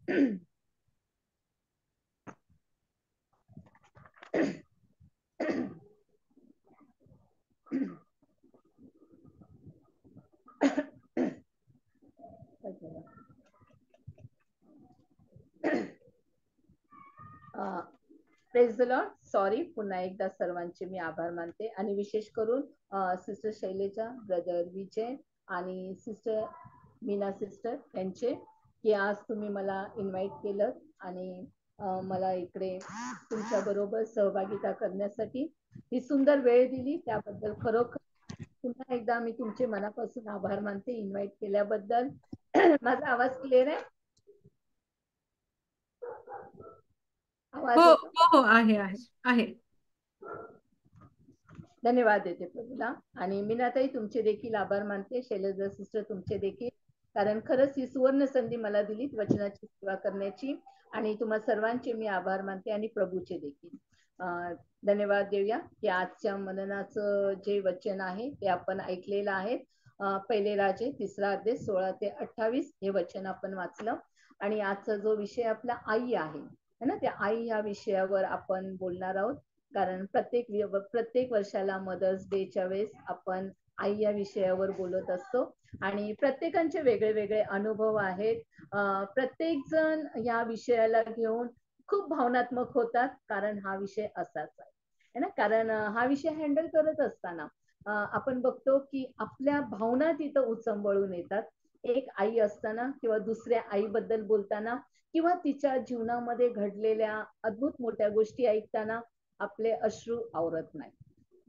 Praise the Lord. Sorry, पुन्हा एकदा सर्वांचे मी आभार मानते आणि विशेष करून सिस्टर शैलेजा, ब्रदर विजय आणि सिस्टर मीना सिस्टर यांचे, की आज तुम्ही मला इन्व्हाइट केलं आणि मला इकडे तुमच्या बरोबर सहभागिता करण्यासाठी ही सुंदर वेळ दिली, त्याबद्दल खरोखर पुन्हा एकदा मी तुमचे मनापासून आभार मानते इन्व्हाइट केल्याबद्दल. माझा आवाज क्लिअर आहे? हो हो हो, आहे आहे आहे. धन्यवाद देते प्रभूला. आणि मीनाताई तुमचे देखील आभार मानते, शैलजा सिस्टर तुमचे देखील, कारण खरंच ही सुवर्ण संधी मला दिली वचनाची सेवा करण्याची, आणि तुम्हा सर्वांचे मी आभार मानते आणि प्रभूचे देखील धन्यवाद देऊया की आजच्या मननाचं जे वचन आहे ते आपण ऐकलेलं आहे. पहिले राजे 3 अध्याय 16 ते 28 हे वचन आपण वाचलं. आणि आजचा जो विषय आपला आई आहे ना, त्या आई या विषयावर आपण बोलणार आहोत. कारण प्रत्येक वर्षाला मदर्स डेच्या वेळेस आपण आई या विषयावर बोलत असतो आणि प्रत्येकांचे वेगळे वेगळे अनुभव आहेत. प्रत्येक जण या विषयाला घेऊन खूप भावनात्मक होतात, कारण हा विषय असाच आहे ना. कारण हा विषय हँडल करत असताना आपण बघतो की आपल्या भावना तिथं उचंबळून येतात. एक आई असताना किंवा दुसऱ्या आईबद्दल बोलताना किंवा तिच्या जीवनामध्ये घडलेल्या अद्भुत मोठ्या गोष्टी ऐकताना आपले अश्रू आवरत नाही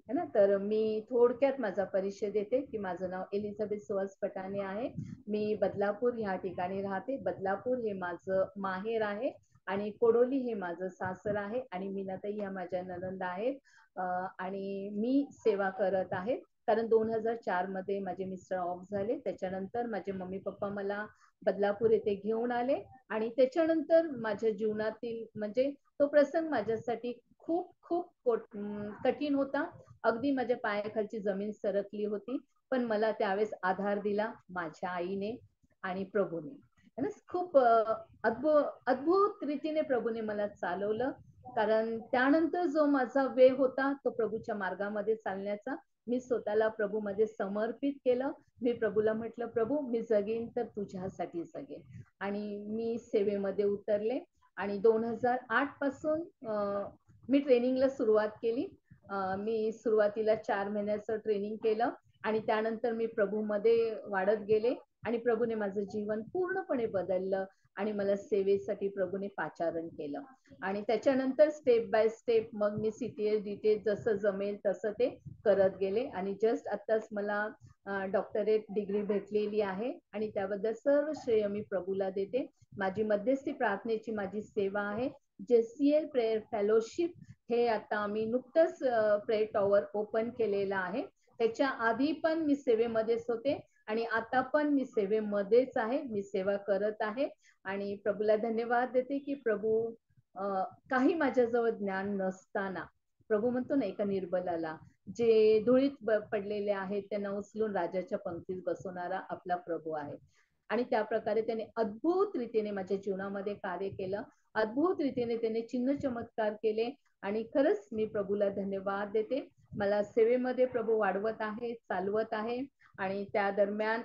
है ना. तर मी थोडक्यात माझा परिचय देते की माझं नाव एलिझाबेथ सुहास पटाणे आहे. मी बदलापूर ह्या ठिकाणी राहते. बदलापूर हे माझं माहेर आहे आणि कोडोली हे माझं सासर आहे आणि मीनाताई ह्या माझ्या नणंद आहेत. आणि मी सेवा करत आहे, कारण 2004 मध्ये माझे मिस्टर ऑफ झाले. त्याच्यानंतर माझे मम्मी पप्पा मला बदलापूर येथे घेऊन आले आणि त्याच्यानंतर माझ्या जीवनातील म्हणजे तो प्रसंग माझ्यासाठी खूप खूप कठीण होता. अगदी माझ्या पायाखालची जमीन सरकली होती, पण मला त्यावेळेस आधार दिला माझ्या आईने आणि प्रभूने. खूप अद्भुत रीतीने प्रभूने मला चालवलं. कारण त्यानंतर जो माझा वेळ होता तो प्रभूच्या मार्गामध्ये चालण्याचा, मी स्वतःला प्रभूमध्ये समर्पित केलं. मी प्रभूला म्हटलं, प्रभू मी जगेन तर तुझ्यासाठी जगेन. आणि मी सेवेमध्ये उतरले आणि 2008 पासून मी ट्रेनिंगला सुरुवात केली. मी सुरुवातीला 4 महिन्याचं ट्रेनिंग केलं आणि त्यानंतर मी प्रभूमध्ये वाढत गेले आणि प्रभूने माझं जीवन पूर्णपणे बदललं आणि मला सेवेसाठी प्रभूने पाचारण केलं. आणि त्याच्यानंतर स्टेप बाय स्टेप मग मी CTS DTS जसं जमेल तसं ते करत गेले आणि जस्ट आत्ताच मला डॉक्टरेट डिग्री भेटलेली आहे आणि त्याबद्दल सर्व श्रेय मी प्रभूला देते. माझी मध्यस्थी प्रार्थनेची माझी सेवा आहे. JCL प्रेयर फेलोशिप हे आता आम्ही नुकतंच प्रेयर टॉवर ओपन केलेलं आहे. त्याच्या आधी पण मी सेवेमध्येच होते आणि आता पण मी सेवेमध्येच आहे. मी सेवा करत आहे आणि प्रभूला धन्यवाद देते की प्रभू काही माझ्याजवळ ज्ञान नसताना, प्रभू म्हणतो ना एका निर्बलाला, जे धुळीत पडलेले आहेत त्यांना उचलून राजाच्या पंक्तीत बसवणारा आपला प्रभू आहे. आणि त्या प्रकारे त्याने अद्भुत रीतीने माझ्या जीवनामध्ये कार्य केलं. अद्भुत रीतीने त्याने चिन्ह चमत्कार केले आणि खरंच मी प्रभूला धन्यवाद देते. मला सेवेमध्ये प्रभू वाढवत आहे, चालवत आहे. आणि त्या दरम्यान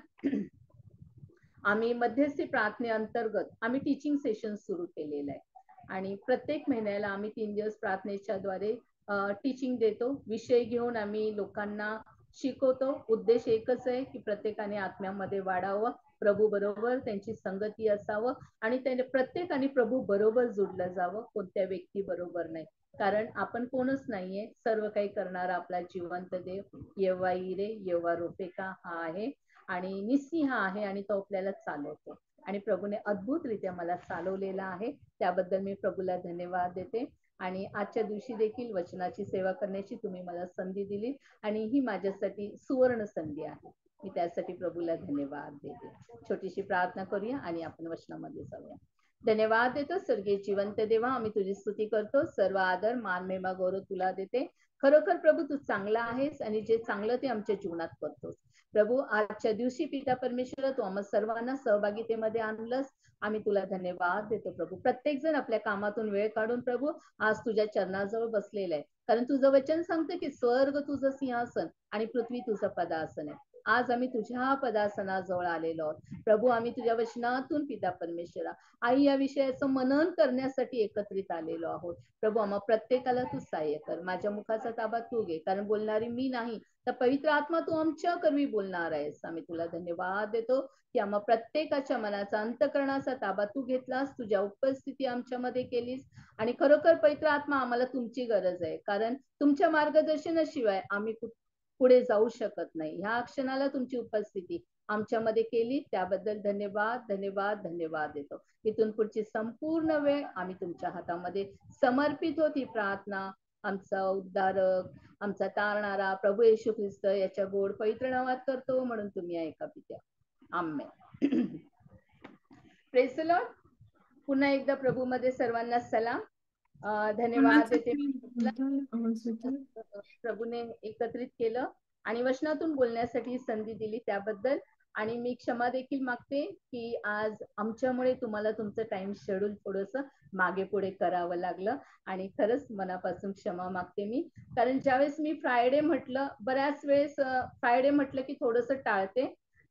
आम्ही मध्यस्थी प्रार्थनेअंतर्गत आम्ही टीचिंग सेशन सुरू केलेलं आहे आणि प्रत्येक महिन्याला आम्ही 3 दिवस प्रार्थनेच्या द्वारे टीचिंग देतो. विषय घेऊन आम्ही लोकांना शिकवतो. उद्देश एकच आहे की प्रत्येकाने आत्म्यामध्ये वाढावं, प्रभू बरोबर त्यांची संगती असावं आणि त्याने प्रत्येकाने प्रभू बरोबर जोडलं जावं, कोणत्या व्यक्ती बरोबर नाही. कारण आपण कोणच नाहीये, सर्व काही करणारा आपला जिवंत देव येवा इरे येवा रोपेका हा आहे आणि निस्सी हा आहे आणि तो आपल्याला चालवतो आणि प्रभूने अद्भुतरित्या मला चालवलेला आहे. त्याबद्दल मी प्रभूला धन्यवाद देते. आणि आजच्या दिवशी देखील वचनाची सेवा करण्याची तुम्ही मला संधी दिली आणि ही माझ्यासाठी सुवर्ण संधी आहे. मी त्यासाठी प्रभूला धन्यवाद देते. छोटीशी प्रार्थना करूया आणि आपण वचनामध्ये जाऊया. धन्यवाद देतो स्वर्गीय जिवंत देवा, आम्ही तुझी स्तुती करतो. सर्व आदर मान महिमा गौरव तुला देते. खरोखर प्रभू तू चांगला आहेस आणि जे चांगलं ते आमच्या जीवनात करतोस. प्रभू आजच्या दिवशी पिता परमेश्वर तू आम्हा सर्वांना सहभागितेमध्ये आणलंस, आम्ही तुला धन्यवाद देतो प्रभू. प्रत्येक जण आपल्या कामातून वेळ काढून प्रभू आज तुझ्या चरणाजवळ बसलेला आहे, कारण तुझं वचन सांगतं की स्वर्ग तुझं सिंहासन आणि पृथ्वी तुझं पदासन आहे. आज आम्ही तुझ्या पदासनाजवळ आलेलो आहोत प्रभू. आम्ही तुझ्या वचनातून पिता परमेश्वरा आई या विषयाचं मनन करण्यासाठी एकत्रित आलेलो आहोत प्रभू. आम्हा प्रत्येकाला तू सहाय्य कर. माझ्या मुखाचा ताबा तू घे, कारण बोलणारी मी नाही तर पवित्र आत्मा तू आमच्या कर्मी बोलणार आहेस. आम्ही तुला धन्यवाद देतो की आम्हा प्रत्येकाच्या मनाचा अंतकरणाचा ताबा तू घेतलास, तुझ्या उपस्थिती आमच्यामध्ये केलीस. आणि खरोखर पवित्र आत्मा आम्हाला तुमची गरज आहे, कारण तुमच्या मार्गदर्शनाशिवाय आम्ही पुढे जाऊ शकत नाही. ह्या क्षणाला तुमची उपस्थिती आमच्यामध्ये केली त्याबद्दल धन्यवाद धन्यवाद धन्यवाद देतो. इथून पुढची संपूर्ण वेळ आम्ही तुमच्या हातामध्ये समर्पित होती. प्रार्थना आमचा उद्धारक आमचा तारणारा प्रभू येशू ख्रिस्त याच्या गोड पवित्र नावात करतो, म्हणून तुम्ही ऐका पित्या. आमेन. Praise the lord. पुन्हा एकदा प्रभू मध्ये सर्वांना सलाम. धन्यवाद देते प्रभूने एकत्रित केलं आणि वचनातून बोलण्यासाठी संधी दिली त्याबद्दल. आणि मी क्षमा देखील मागते की आज आमच्यामुळे तुम्हाला तुमचं टाइम शेड्यूल थोडस मागे पुढे करावं लागलं, आणि खरंच मनापासून क्षमा मागते मी. कारण ज्यावेळेस मी फ्रायडे म्हटलं, बऱ्याच वेळेस फ्रायडे म्हटलं की थोडस टाळते,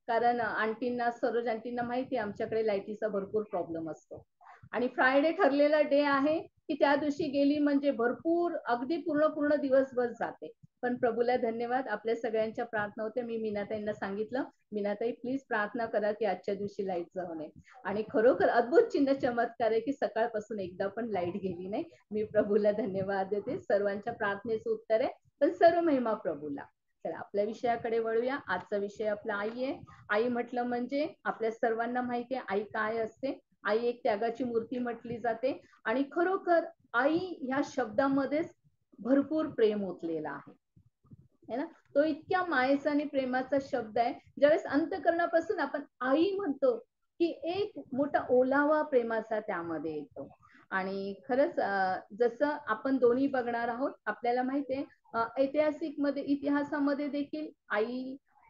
कारण आंटींना सरोज आंटींना माहिती आहे आमच्याकडे लाईटीचा भरपूर प्रॉब्लेम असतो, आणि फ्रायडे ठरलेला डे आहे की त्या दिवशी गेली म्हणजे भरपूर अगदी पूर्ण दिवसभर जाते. पण प्रभूला धन्यवाद, आपल्या सगळ्यांच्या प्रार्थना होत्या. मी मीनाताईंना सांगितलं, मीनाताई प्लीज प्रार्थना करा की आजच्या दिवशी लाईट जाऊ नये. आणि खरोखर अद्भुत चिन्ह चमत्कार आहे की सकाळपासून एकदा पण लाईट गेली नाही. मी प्रभूला धन्यवाद देते. सर्वांच्या प्रार्थनेचं उत्तर आहे, पण सर्व महिमा प्रभूला. चला आपल्या विषयाकडे वळूया. आजचा विषय आपला आई आहे. आई म्हटलं म्हणजे आपल्या सर्वांना माहिती आहे आई काय असते. आई एक त्यागाची मूर्ती म्हटली जाते, आणि खरोखर आई ह्या शब्दामध्येच भरपूर प्रेम ओतलेला आहे ना. तो इतक्या मायेचा आणि प्रेमाचा शब्द आहे. ज्यावेळेस अंतकरणापासून आपण आई म्हणतो की एक मोठा ओलावा प्रेमाचा त्यामध्ये येतो. आणि खरंच जसं आपण दोन्ही बघणार आहोत, आपल्याला माहितीये ऐतिहासिक मध्ये इतिहासामध्ये देखील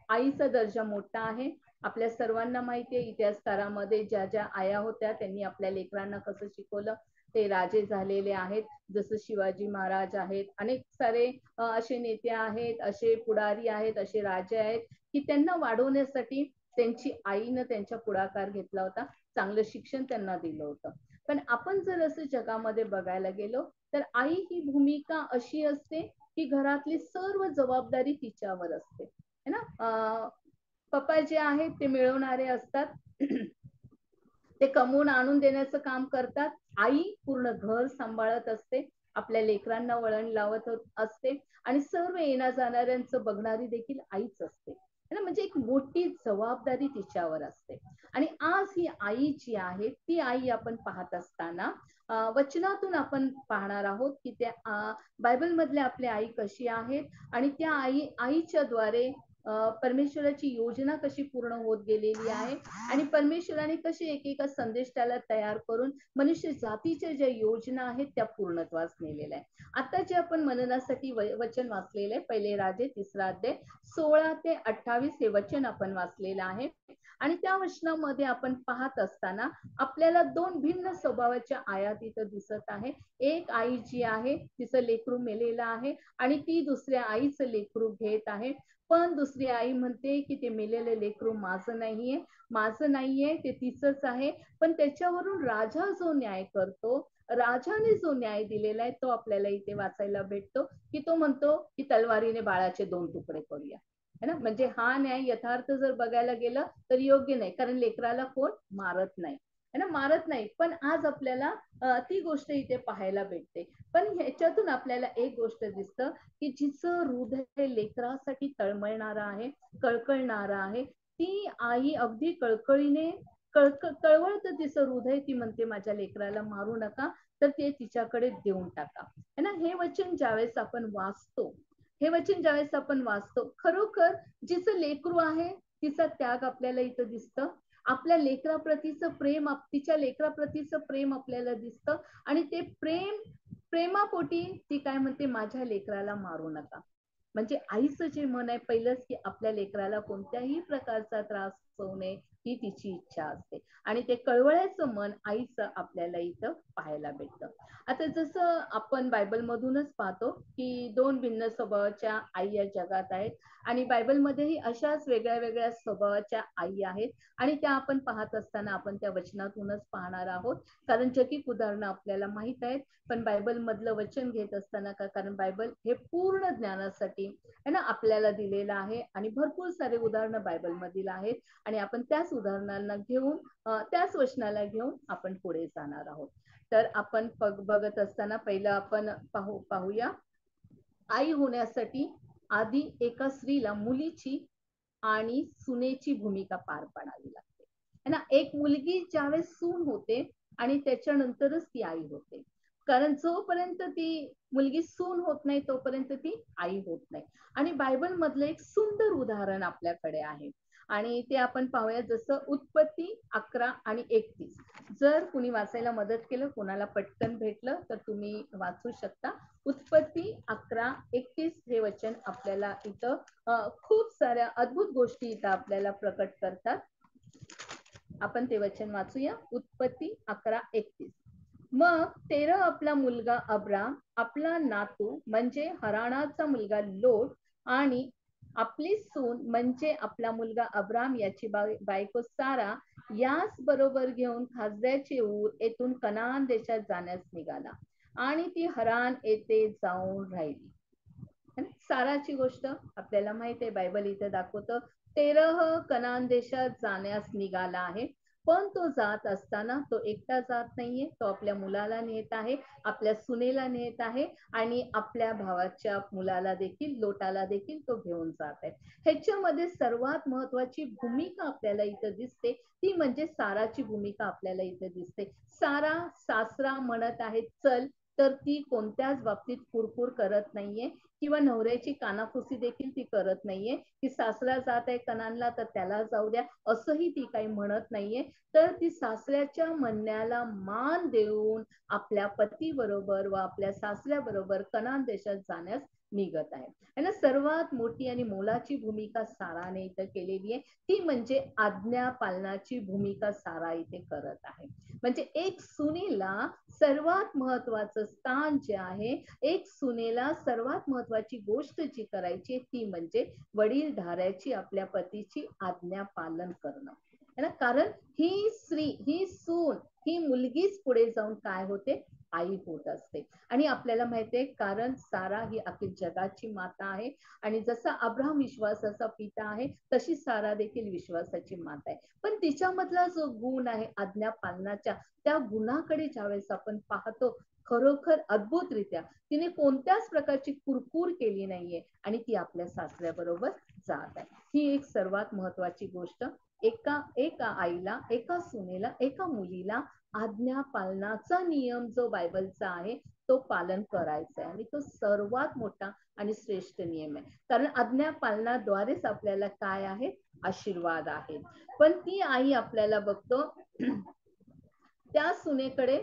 आईचा दर्जा मोठा आहे. आपल्या सर्वांना माहितीये इतिहासकारामध्ये ज्या ज्या आया होत्या त्यांनी आपल्या लेकरांना कसं शिकवलं. ते राजे झालेले आहेत, जसं शिवाजी महाराज आहेत, अनेक सारे असे नेते आहेत, असे पुढारी आहेत, असे राजे आहेत की त्यांना वाढवण्यासाठी त्यांची आईनं त्यांच्या पुढाकार घेतला होता, चांगलं शिक्षण त्यांना दिलं होतं. पण आपण जर असं जगामध्ये बघायला गेलो तर आई ही भूमिका अशी असते की घरातली सर्व जबाबदारी तिच्यावर असते है ना. पप्पा जे आहेत ते मिळवणारे असतात, ते कमवून आणून देण्याचं काम करतात. आई पूर्ण घर सांभाळत असते, आपल्या लेकरांना वळण लावत असते, आणि सर्व येण्या जाणाऱ्यांचं बघणारी देखील आईच असते ना. म्हणजे एक मोठी जबाबदारी तिच्यावर असते. आणि आज ही आई जी आहे ती आई आपण पाहत असताना वचनातून आपण पाहणार आहोत की त्या बायबल मधल्या आपल्या आई कशी आहेत, आणि त्या आईच्या द्वारे परमेश्वराची योजना कशी पूर्ण होत गेलेली आहे, आणि परमेश्वराने कशी एकेका संदेशाला तयार करून मनुष्य जातीच्या ज्या योजना आहेत त्या पूर्णत्वास नेलेल्या आहे. आता जे आपण मननासाठी वचन वाचलेलं आहे, पहिले राजे 3 अध्याय 16 ते 28 हे वचन आपण वाचलेलं आहे. आणि त्या वचनामध्ये आपण पाहत असताना आपल्याला 2 भिन्न स्वभावाच्या आया तिथं दिसत आहे. एक आई जी आहे तिचं लेकरू मेलेलं आहे आणि ती दुसऱ्या आईचं लेकरू घेत आहे. पण दुसरी आई म्हणते की ते मेलेलं लेकरू माझं नाहीये, ते तिचंच आहे. पण त्याच्यावरून राजा जो न्याय करतो, राजाने जो न्याय दिलेला आहे तो आपल्याला इथे वाचायला भेटतो की तो म्हणतो की तलवारीने बाळाचे 2 तुकडे करूया है ना. म्हणजे हा न्याय यथार्थ जर बघायला गेलं तर योग्य नाही, कारण लेकराला कोण मारत नाही है ना, मारत नाही. पण आज आपल्याला ती गोष्ट इथे पाहायला भेटते. पण ह्याच्यातून आपल्याला एक गोष्ट दिसतं की जिचं हृदय लेकरासाठी तळमळणारा आहे, कळकळणारा आहे, ती आई अगदी कळकळीने कळवळत तिचं हृदय, ती म्हणते माझ्या लेकराला मारू नका, तर ते तिच्याकडे देऊन टाका है ना. हे वचन ज्यावेळेस आपण वाचतो, खरोखर जिचं लेकरू आहे तिचा त्याग आपल्याला इथं दिसतं. आपल्या लेकराप्रतीचं प्रेम, तिच्या लेकराप्रतीचं प्रेम आपल्याला दिसतं. आणि ते प्रेमापोटी ती काय म्हणते, माझ्या लेकराला मारू नका. म्हणजे आईचं जे मन आहे पहिलंच की आपल्या लेकराला कोणत्याही प्रकारचा त्रास होऊ नये ही तिची इच्छा असते. आणि ते कळवळ्याचं मन आईचं आपल्याला इथं पाहायला भेटतं. आता जसं आपण बायबल मधूनच पाहतो की 2 भिन्न स्वभावाच्या आई या जगात आहेत आणि बायबलमध्येही अशाच वेगळ्या वेगळ्या स्वभावाच्या आई आहेत आणि त्या आपण पाहत असताना आपण त्या वचनातूनच पाहणार आहोत. कारण जगिक उदाहरणं आपल्याला माहित आहेत, पण बायबल मधलं वचन घेत असताना कारण बायबल हे पूर्ण ज्ञानासाठी है ना आपल्याला दिलेलं आहे आणि भरपूर सारे उदाहरणं बायबल मधील आहेत आणि आपण त्याच उदाहरणांना घेऊन त्याच वचनाला घेऊन आपण पुढे जाणार आहोत. तर आपण बघत असताना पहिलं आपण पाहूया आई होण्यासाठी आधी एका स्त्रीला मुलीची आणि सुनेची भूमिका पार पाडावी लागते है ना. एक मुलगी ज्यावेळेस सून होते आणि त्याच्यानंतरच ती आई होते. कारण जोपर्यंत ती मुलगी सून होत नाही तोपर्यंत ती आई होत नाही. आणि बायबल मधलं एक सुंदर उदाहरण आपल्याकडे आहे आणि ते आपण पाहूया. जसं उत्पत्ती 11 आणि 31. जर कुणी वाचायला मदत केलं, कोणाला पटकन भेटलं तर तुम्ही वाचू शकता. उत्पत्ती 11:31 हे वचन आपल्याला इथं खूप साऱ्या अद्भुत गोष्टी इथं आपल्याला प्रकट करतात. आपण ते वचन वाचूया. उत्पत्ती 11:31. मग तेरह आपला मुलगा अब्राम, आपला नातू म्हणजे हराणाचा मुलगा लोट आणि आपली सून म्हणजे आपला मुलगा अब्राम याची बायको सारा याच बरोबर घेऊन खासद्याचे ऊर येथून कनान देशात जाण्यास निघाला आणि ती हरान येथे जाऊन राहिली. साराची गोष्ट आपल्याला माहिती आहे, बायबल इथे दाखवतं. तेरह कनान देशात जाण्यास निघाला आहे, पण तो जात असताना तो एकटा जात नाहीये. तो आपल्या मुलाला नेत आहे, आपल्या सुनेला नेत आहे आणि आपल्या भावाच्या मुलाला देखील, लोटाला देखील तो घेऊन जात आहे. ह्याच्यामध्ये सर्वात महत्वाची भूमिका आपल्याला इथं दिसते ती म्हणजे साराची भूमिका आपल्याला इथे दिसते. सारा सासरा म्हणत आहे चल, तर ती कोणत्याच बाबतीत कुरकुर करत नाहीये किंवा नवऱ्याची कानाफुसी देखील ती करत नाहीये की सासरा जात आहे कनानला तर त्याला जाऊ द्या, असंही ती काही म्हणत नाहीये. तर ती सासऱ्याच्या म्हणण्याला मान देऊन आपल्या पती बरोबर व आपल्या सासऱ्या बरोबर कनान देशात जाण्यास निघत आहे ना. सर्वात मोठी आणि मोलाची भूमिका साराने इथं केलेली आहे, ती म्हणजे आज्ञा पालनाची भूमिका सारा इथे करत आहे. म्हणजे एक सुनेला सर्वात महत्वाचं स्थान जे आहे, एक सुनेला सर्वात महत्वाची गोष्ट जी करायची ती म्हणजे वडीलधाऱ्याची आपल्या पतीची आज्ञा पालन करणं है ना. कारण ही स्त्री, ही सून, ही मुलगीच पुढे जाऊन काय होते, आई होत असते. आणि आपल्याला माहितीये कारण सारा ही अख्खी जगाची माता आहे आणि जसा अब्राहम विश्वासाचा पिता आहे तशी सारा देखील विश्वासाची माता आहे. पण तिच्यामधला जो गुण आहे आज्ञा पालनाच्या, त्या गुणाकडे ज्यावेळेस आपण पाहतो खरोखर अद्भुतरित्या तिने कोणत्याच प्रकारची कुरकुर केली नाहीये आणि ती आपल्या सासऱ्याबरोबर जात आहे. ही एक सर्वात महत्वाची गोष्ट. एका आईला, एका सुनेला, एका मुलीला आज्ञा पालनाचा नियम जो बायबलचा आहे तो पालन करायचा आहे आणि तो सर्वात मोठा आणि श्रेष्ठ नियम आहे. कारण आज्ञा पालनाद्वारेच आपल्याला काय आहे, आशीर्वाद आहे. पण ती आई आपल्याला बघतो त्या सुनेकडे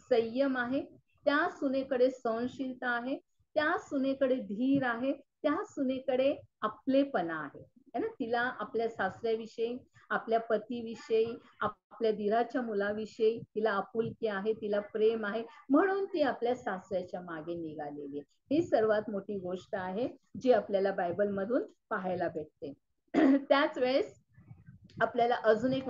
संयम आहे, त्या सुनेकडे सहनशीलता आहे, त्या सुनेकडे धीर आहे, त्या सुनेकडे आपलेपणा आहे है ना. तिला आपल्या सासऱ्याविषयी, आपल्या पतीविषयी, आपल्या दिराच्या मुलाविषयी तिला आपुलकी आहे, तिला प्रेम आहे, म्हणून ती आपल्या सासऱ्याच्या मागे निघालेली आहे. ही सर्वात मोठी गोष्ट आहे जी आपल्याला बायबल मधून पाहायला भेटते. त्याच वेळेस आपल्याला अजून एक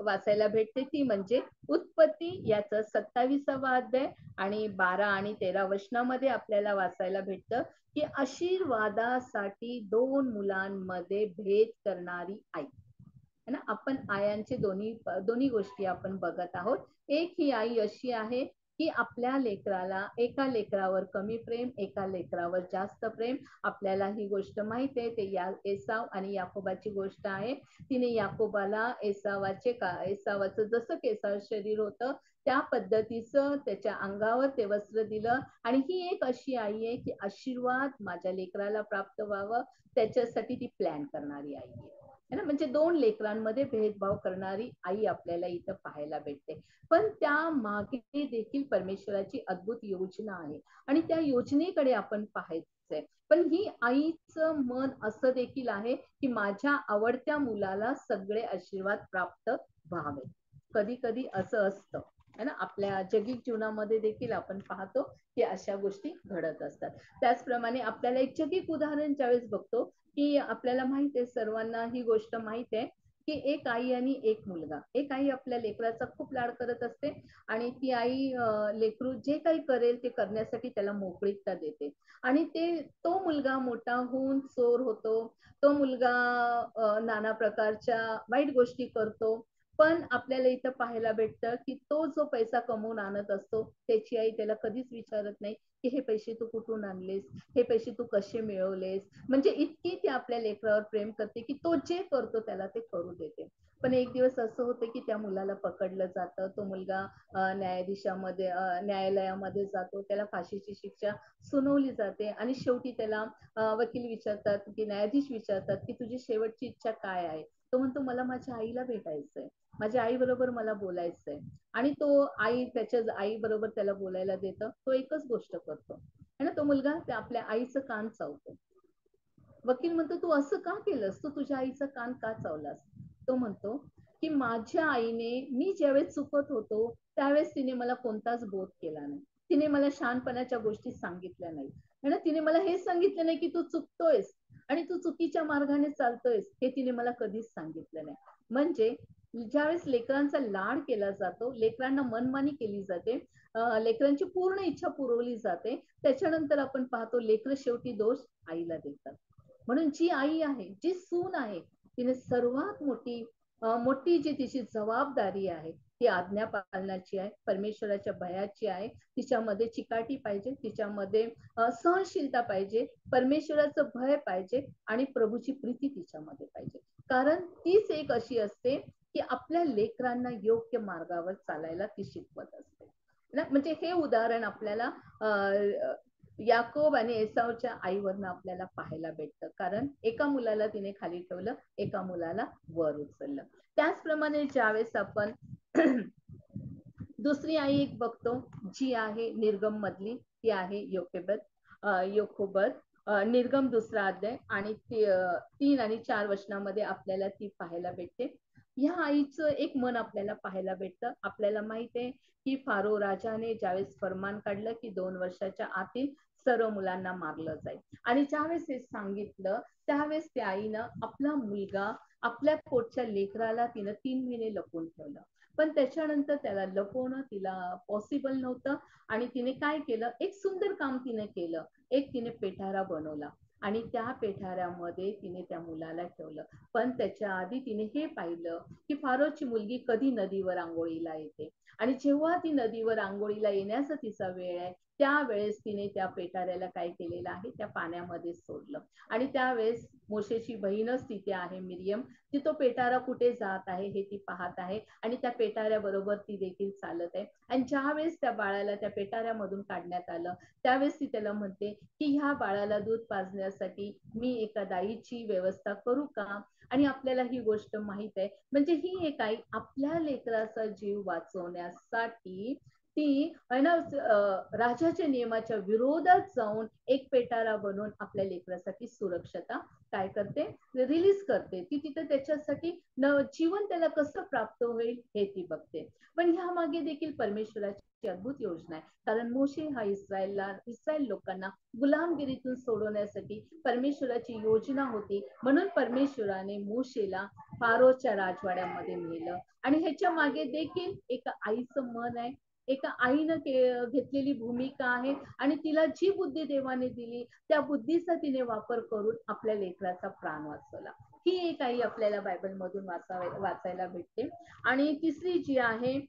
वाचायला भेटते ती म्हणजे उत्पत्ती याचं 27वा अध्याय आणि 12 आणि 13 वचनामध्ये आपल्याला वाचायला भेटतं की आशीर्वादासाठी 2 मुलांमध्ये भेद करणारी आई है ना. आपण आयांचे दोन्ही गोष्टी आपण बघत आहोत. एक ही आई अशी आहे की आपल्या लेकराला, एका लेकरावर कमी प्रेम, एका लेकरावर जास्त प्रेम. आपल्याला ही गोष्ट माहित आहे, ते एसाव आणि याकोबाची गोष्ट आहे. तिने याकोबाला एसावाचं जसं केसाळ शरीर होतं त्या पद्धतीचं त्याच्या अंगावर ते वस्त्र दिलं आणि ही एक अशी आई आहे की आशीर्वाद माझ्या लेकराला प्राप्त व्हावं त्याच्यासाठी ती प्लॅन करणारी आई आहे. है ना. म्हणजे दोन लेकरांमध्ये भेदभाव करणारी आई आपल्याला इथं पाहायला भेटते. पण त्या मागे देखील परमेश्वराची अद्भुत योजना आहे आणि त्या योजनेकडे आपण पाहायचंय. पण ही आईचं मन असं देखील आहे की माझ्या आवडत्या मुलाला सगळे आशीर्वाद प्राप्त व्हावे. कधी कधी असं असतं है ना. आपल्या जगिक जीवनामध्ये देखील आपण पाहतो की अशा गोष्टी घडत असतात. त्याचप्रमाणे आपल्याला एक जगिक उदाहरण ज्यावेळेस बघतो की आपल्याला माहित आहे, सर्वांना ही गोष्ट माहित आहे की एक आई आणि एक मुलगा. एक आई आपल्या लेकराचा खूप लाड करत असते आणि ती आई लेकरू जे काही करेल ते करण्यासाठी त्याला मोकळीकता देते. आणि तो मुलगा मोठा होऊन चोर होतो, तो मुलगा नाना प्रकारच्या वाईट गोष्टी करतो. पण आपल्याला इथं पाहायला भेटतं की तो जो पैसा कमवून आणत असतो त्याची आई त्याला कधीच विचारत नाही की हे पैसे तू कुठून आणलेस, हे पैसे तू कसे मिळवलेस. म्हणजे इतकी ती आपल्या लेकरावर प्रेम करते की तो जे करतो त्याला ते करू देते. पण एक दिवस असं होतं की त्या मुलाला पकडलं जातं. तो मुलगा न्यायाधीशामध्ये न्यायालयामध्ये जातो, त्याला फाशीची शिक्षा सुनावली जाते आणि शेवटी त्याला वकील विचारतात की न्यायाधीश विचारतात की तुझी शेवटची इच्छा काय आहे. तो म्हणतो मला माझ्या आईला भेटायचंय, माझ्या आई बरोबर मला बोलायचंय. आणि तो त्याच्या आई बरोबर त्याला बोलायला देतं. तो एकच गोष्ट करतो है ना. तो मुलगा आपल्या आईचं कान चावतो. वकील म्हणतो तू असं का केलंस, तू तुझ्या आईचं कान का चावलास. तो म्हणतो की माझ्या आईने मी ज्यावेळेस चुकत होतो त्यावेळेस तिने मला कोणताच बोध केला नाही. तिने मला शहाणपणाच्या गोष्टी सांगितल्या नाही है ना. तिने मला हे सांगितलं नाही की तू चुकतोयस आणि तू चुकीच्या मार्गाने चालतोयस, हे तिने मला कधीच सांगितलं नाही. म्हणजे ज्यावेळेस लेकरांचा लाड केला जातो, लेकरांना मनमानी केली जाते, लेकरांची पूर्ण इच्छा पुरवली जाते, त्याच्यानंतर आपण पाहतो लेकर शेवटी दोष आईला देतात. म्हणून जी आई आहे, जी सून आहे, तिने सर्वात मोठी जी तिची जबाबदारी आहे ती आज्ञा पालनाची आहे, परमेश्वराच्या भयाची आहे. तिच्यामध्ये चिकाटी पाहिजे, तिच्यामध्ये सहनशीलता पाहिजे, परमेश्वराचं भय पाहिजे आणि प्रभूची प्रीती तिच्यामध्ये पाहिजे. कारण तीच एक अशी असते की आपल्या लेकरांना योग्य मार्गावर चालायला ती शिकवत असते ना. म्हणजे हे उदाहरण आपल्याला याकोब आणि एसावच्या आईवरनं आपल्याला पाहायला भेटतं. कारण एका मुलाला तिने खाली ठेवलं, एका मुलाला वर उचललं. त्याचप्रमाणे ज्यावेळेस आपण दुसरी आई एक बघतो जी आहे निर्गम मधली, ती आहे योकोबत. निर्गम 2 अध्याय आणि 3 आणि 4 वचनामध्ये आपल्याला ती पाहायला भेटते. ह्या आईचं एक मन आपल्याला पाहायला भेटतं. आपल्याला माहित आहे की फारो राजाने ज्यावेळेस फरमान काढलं की 2 वर्षाच्या आतील सर्व मुलांना मारलं जाईल आणि ज्यावेळेस हे सांगितलं त्यावेळेस त्या आईनं आपला मुलगा, आपल्या पोटच्या लेकराला तिनं 3 महिने लपवून ठेवलं. पण त्याच्यानंतर त्याला लपवणं तिला पॉसिबल नव्हतं आणि तिने काय केलं, एक सुंदर काम तिने केलं. एक तिने पेठारा बनवला आणि त्या पेठाऱ्यामध्ये तिने त्या मुलाला ठेवलं. पण त्याच्या आधी तिने हे पाहिलं की फारोची मुलगी कधी नदीवर आंघोळीला येते आणि जेव्हा ती नदीवर आंघोळीला येण्याचा तिचा वेळ आहे त्यावेळेस तिने त्या पेटाऱ्याला काय केलेलं आहे, त्या पाण्यामध्ये सोडलं. आणि त्यावेळेस मोशेची बहीणच तिथे आहे मिरियम, ती तो पेटारा कुठे जात आहे हे ती पाहत आहे आणि त्या पेटाऱ्याबरोबर ती देखील चालत आहे. आणि ज्यावेळेस त्या बाळाला त्या पेटाऱ्यामधून काढण्यात आलं त्यावेळेस ती त्याला म्हणते की ह्या बाळाला दूध पाजण्यासाठी मी एका दाईची व्यवस्था करू का. आणि आपल्याला ही गोष्ट माहित आहे. म्हणजे ही एक आई आपल्या लेकराचा जीव वाचवण्यासाठी ती राजाच्या नियमाच्या विरोधात जाऊन एक पेटारा बनवून आपल्या लेकरासाठी सुरक्षता काय करते, रिलीज करते. ती तिथे त्याच्यासाठी जीवन त्याला कसं प्राप्त होईल हे ती बघते. पण ह्या मागे देखील परमेश्वराची अद्भुत योजना आहे. कारण मोशे हा इस्रायल लोकांना गुलामगिरीतून सोडवण्यासाठी परमेश्वराची योजना होती. म्हणून परमेश्वराने मोशेला फारोच्या राजवाड्यामध्ये नेलं आणि ह्याच्या मागे देखील एका आईचं मन आहे, एका आईनं घेतलेली भूमिका आहे आणि तिला जी बुद्धी देवाने दिली त्या बुद्धीचा तिने वापर करून आपल्या लेकराचा प्राण वाचवला. ही एक आई आपल्याला बायबल मधून वाचायला भेटते. आणि तिसरी जी आहे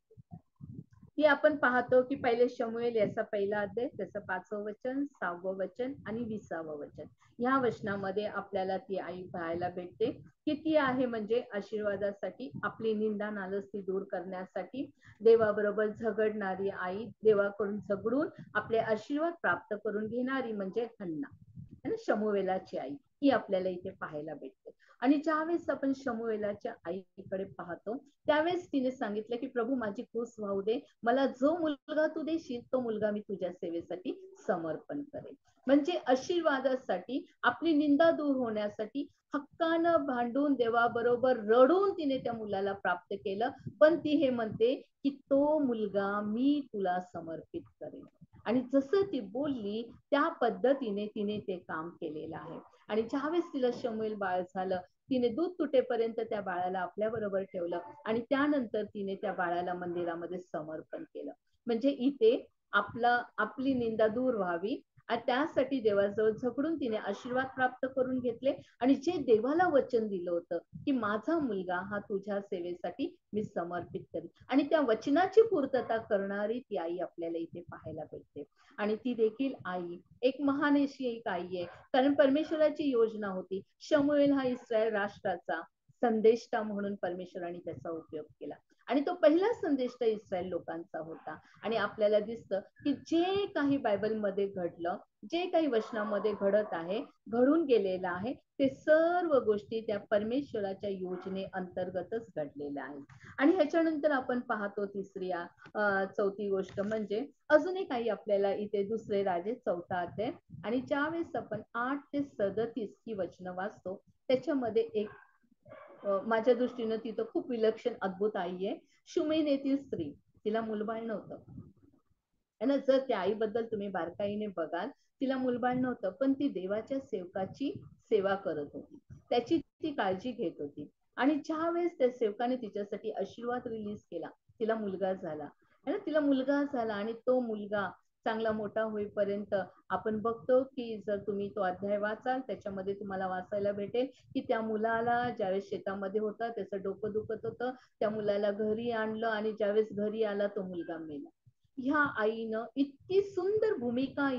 ती आपण पाहतो की पहिले शमूएल याचा पहिला अध्याय, त्याचं 5वं वचन, 6वं वचन आणि 20वं वचन. ह्या वचनामध्ये आपल्याला ती आई पाहायला भेटते की ती आहे म्हणजे आशीर्वादासाठी, आपली निंदा नालस्ती दूर करण्यासाठी देवाबरोबर झगडणारी आई, देवाकडून झगडून आपले आशीर्वाद प्राप्त करून घेणारी म्हणजे हन्ना, शमूएलाची आई, ही आपल्याला इथे पाहायला भेटते. आणि ज्यावेळेस आपण शमूएलाच्या आईकडे पाहतो त्यावेळेस तिने सांगितलं की प्रभू माझी कूस वाहू दे, मला जो मुलगा तू देशील तो मुलगा मी तुझ्या सेवेसाठी समर्पण करेन. म्हणजे आशीर्वादासाठी, आपली निंदा दूर होण्यासाठी हक्कानं भांडून देवाबरोबर रडून तिने त्या मुलाला प्राप्त केलं. पण ती हे म्हणते की तो मुलगा मी तुला समर्पित करेन. आणि जसं ती बोलली त्या पद्धतीने तिने ते काम केलेलं आहे. आणि ज्यावेळेस तिला शमूएल बाळ झालं, तिने दूध तुटेपर्यंत त्या बाळाला आपल्या बरोबर ठेवलं आणि त्यानंतर तिने त्या बाळाला मंदिरामध्ये समर्पण केलं. म्हणजे इथे आपली निंदा दूर व्हावी आणि त्यासाठी देवाजवळ झगडून तिने आशीर्वाद प्राप्त करून घेतले. आणि जे देवाला वचन दिलं होतं की माझा मुलगा हा तुझ्या सेवेसाठी मी समर्पित करेन, आणि त्या वचनाची पूर्तता करणारी ती आई आपल्याला इथे पाहायला भेटते. आणि ती देखील आई एक महान अशी एक आई आहे, कारण परमेश्वराची योजना होती. शमूएल हा इस्रायल राष्ट्राचा संदेष्टा म्हणून परमेश्वराने त्याचा उपयोग केला आणि तो पहिला संदेष्टा इस्रायल लोकांचा होता. आणि आपल्याला दिसतं की जे काही बायबलमध्ये घडलं, जे काही वचनामध्ये घडत आहे, घडून गेलेलं आहे, ते सर्व गोष्टी त्या परमेश्वराच्या योजने अंतर्गतच घडलेल्या आहेत. आणि ह्याच्यानंतर आपण पाहतो चौथी गोष्ट म्हणजे अजून एक आई आपल्याला इथे दुसरे राजे 4 अध्याय आणि ज्यावेळेस आपण 8 ते 37 ही वचनं वाचतो त्याच्यामध्ये एक माझ्या दृष्टीनं तिथं खूप विलक्षण अद्भुत आई आहे. शुमेन येथील स्त्री, तिला मुलबाळ नव्हतं. आणि जर त्या आईबद्दल तुम्ही बारकाईने बघाल, तिला मुलबाळ नव्हतं, पण ती देवाच्या सेवकाची सेवा करत होती, त्याची ती काळजी घेत होती. आणि ज्या वेळेस त्या सेवकाने तिच्यासाठी आशीर्वाद रिलीज केला, तिला मुलगा झाला. तिला मुलगा झाला आणि तो मुलगा चांगला मोठा होईपर्यंत आपण बघतो की जर तुम्ही तो अध्याय वाचाल त्याच्यामध्ये तुम्हाला वाचायला भेटेल की त्या मुलाला ज्यावेळेस शेतामध्ये होता, त्याचं डोकं दुखत होतं, त्या मुलाला घरी आणलं आणि ज्यावेळेस घरी आला तो मुलगा मेला. ह्या आईनं इतकी सुंदर भूमिका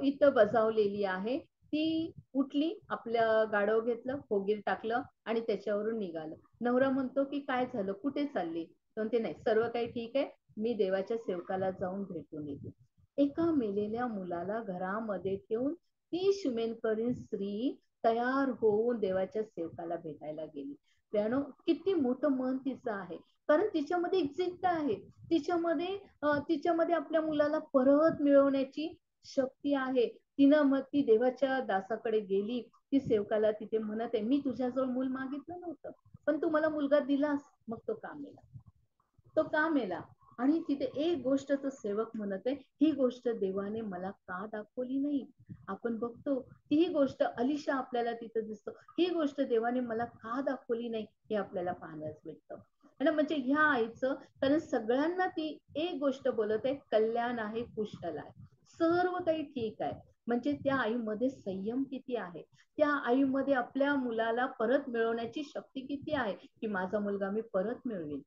इथं बजावलेली आहे. ती उठली, आपलं गाढव घेतलं, फोगीर टाकलं आणि त्याच्यावरून निघालं. नवरा म्हणतो की काय झालं, कुठे चालली? म्हणते नाही, सर्व काही ठीक आहे, मी देवाच्या सेवकाला जाऊन भेटून येते. एका मेलेल्या मुलाला घरामध्ये ठेवून ती शुमेनकरीण स्त्री तयार होऊन देवाच्या सेवकाला भेटायला गेली. त्यानं किती मोठं मन तिचं आहे, कारण तिच्यामध्ये एक जिद्द आहे. तिच्यामध्ये आपल्या मुलाला परत मिळवण्याची शक्ती आहे. मग ती देवाच्या दासाकडे गेली. ती सेवकाला तिथे म्हणत आहे, मी तुझ्याजवळ मूल मागितलं नव्हतं, पण तू मला मुलगा दिलास, मग तो का मेला. आणि तिथे एक गोष्ट तो सेवक म्हणत आहे, ही गोष्ट देवाने मला का दाखवली नाही. आपण बघतो की ही गोष्ट अलिशा आपल्याला तिथे दिसतो, ही गोष्ट देवाने मला का दाखवली नाही हे आपल्याला पाहण्यास भेटतं. म्हणजे ह्या आईचं, कारण सगळ्यांना ती एक गोष्ट बोलत आहे, कल्याण आहे, कुशल आहे, सर्व काही ठीक आहे. म्हणजे त्या आईमध्ये संयम किती आहे, त्या आईमध्ये आपल्या मुलाला परत मिळवण्याची शक्ती किती आहे की माझा मुलगा मी परत मिळवेन.